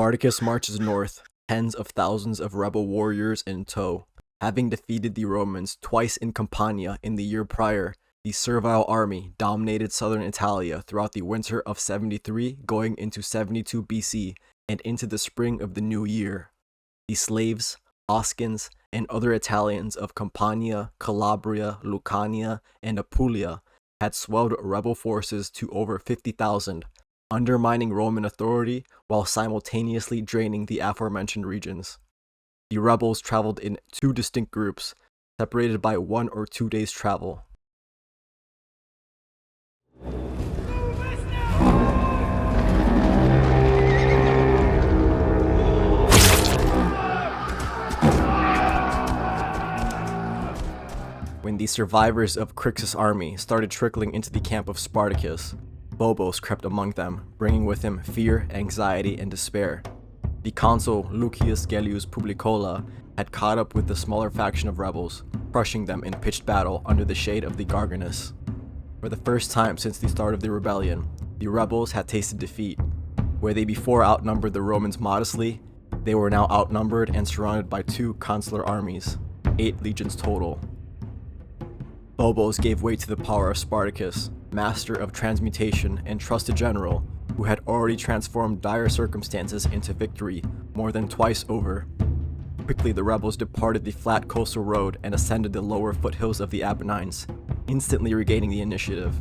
Spartacus marches north, tens of thousands of rebel warriors in tow. Having defeated the Romans twice in Campania in the year prior, the servile army dominated southern Italia throughout the winter of 73 going into 72 BC and into the spring of the new year. The slaves, Oscans, and other Italians of Campania, Calabria, Lucania, and Apulia had swelled rebel forces to over 50,000, undermining Roman authority while simultaneously draining the aforementioned regions. The rebels traveled in two distinct groups, separated by 1 or 2 days' travel. When the survivors of Crixus' army started trickling into the camp of Spartacus, Phobos crept among them, bringing with him fear, anxiety, and despair. The consul Lucius Gellius Publicola had caught up with the smaller faction of rebels, crushing them in pitched battle under the shade of the Garganus. For the first time since the start of the rebellion, the rebels had tasted defeat. Where they before outnumbered the Romans modestly, they were now outnumbered and surrounded by 2 consular armies, 8 legions total. Phobos gave way to the power of Spartacus, master of transmutation and trusted general, who had already transformed dire circumstances into victory more than twice over. Quickly the rebels departed the flat coastal road and ascended the lower foothills of the Apennines, instantly regaining the initiative.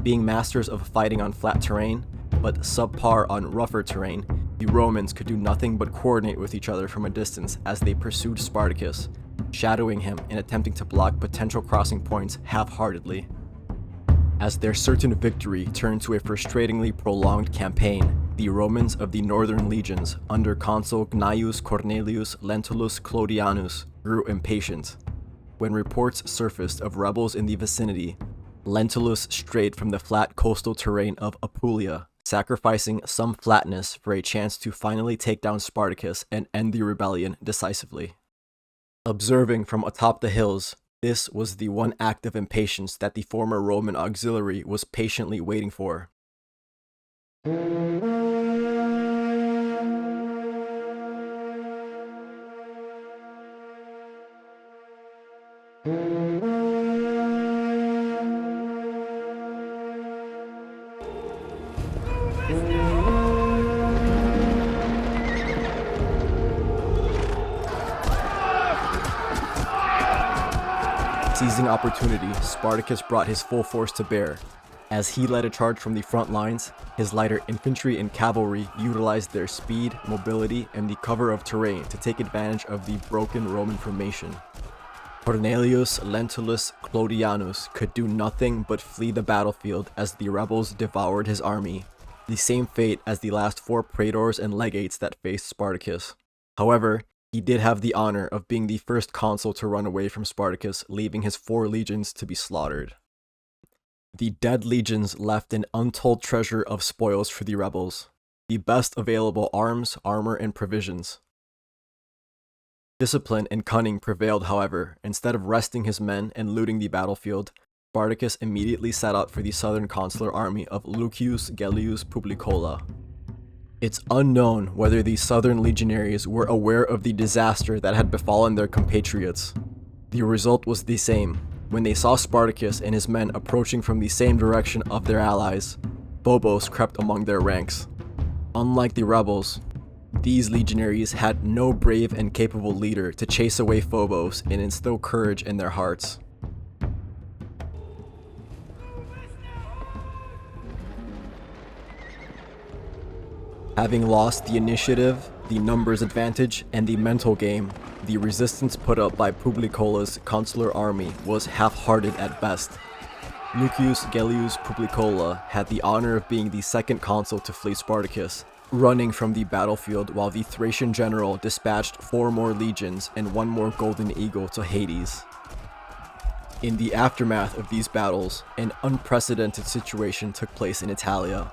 Being masters of fighting on flat terrain, but subpar on rougher terrain, the Romans could do nothing but coordinate with each other from a distance as they pursued Spartacus, shadowing him and attempting to block potential crossing points half-heartedly. As their certain victory turned to a frustratingly prolonged campaign, the Romans of the northern legions under consul Gnaeus Cornelius Lentulus Clodianus grew impatient. When reports surfaced of rebels in the vicinity, Lentulus strayed from the flat coastal terrain of Apulia, sacrificing some flatness for a chance to finally take down Spartacus and end the rebellion decisively. Observing from atop the hills, this was the one act of impatience that the former Roman auxiliary was patiently waiting for. Seizing opportunity, Spartacus brought his full force to bear. As he led a charge from the front lines, his lighter infantry and cavalry utilized their speed, mobility, and the cover of terrain to take advantage of the broken Roman formation. Cornelius Lentulus Clodianus could do nothing but flee the battlefield as the rebels devoured his army, the same fate as the last 4 praetors and legates that faced Spartacus. However, he did have the honor of being the first consul to run away from Spartacus, leaving his 4 legions to be slaughtered. The dead legions left an untold treasure of spoils for the rebels, the best available arms, armor, and provisions. Discipline and cunning prevailed, however. Instead of resting his men and looting the battlefield, Spartacus immediately set out for the southern consular army of Lucius Gellius Publicola. It's unknown whether these southern legionaries were aware of the disaster that had befallen their compatriots. The result was the same. When they saw Spartacus and his men approaching from the same direction of their allies, Phobos crept among their ranks. Unlike the rebels, these legionaries had no brave and capable leader to chase away Phobos and instill courage in their hearts. Having lost the initiative, the numbers advantage, and the mental game, the resistance put up by Publicola's consular army was half-hearted at best. Lucius Gellius Publicola had the honor of being the second consul to flee Spartacus, running from the battlefield while the Thracian general dispatched 4 more legions and 1 more golden eagle to Hades. In the aftermath of these battles, an unprecedented situation took place in Italia.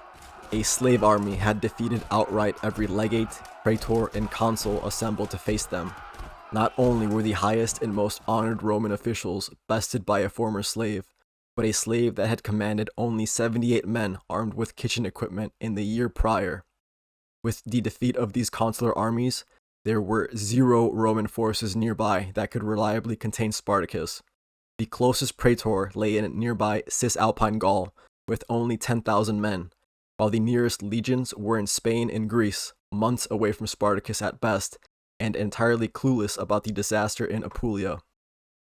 A slave army had defeated outright every legate, praetor, and consul assembled to face them. Not only were the highest and most honored Roman officials bested by a former slave, but a slave that had commanded only 78 men armed with kitchen equipment in the year prior. With the defeat of these consular armies, there were 0 Roman forces nearby that could reliably contain Spartacus. The closest praetor lay in nearby Cisalpine Gaul, with only 10,000 men, while the nearest legions were in Spain and Greece, months away from Spartacus at best, and entirely clueless about the disaster in Apulia.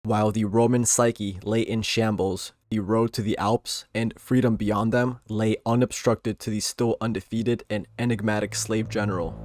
While the Roman psyche lay in shambles, the road to the Alps and freedom beyond them lay unobstructed to the still undefeated and enigmatic slave general.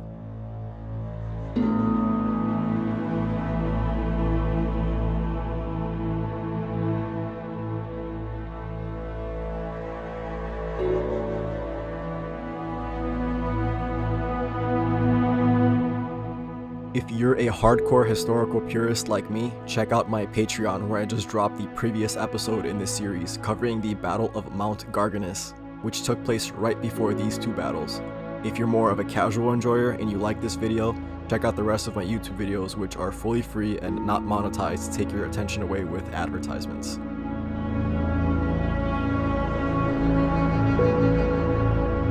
If you're a hardcore historical purist like me, check out my Patreon where I just dropped the previous episode in this series covering the Battle of Mount Garganus, which took place right before these 2 battles. If you're more of a casual enjoyer and you like this video, check out the rest of my YouTube videos which are fully free and not monetized to take your attention away with advertisements.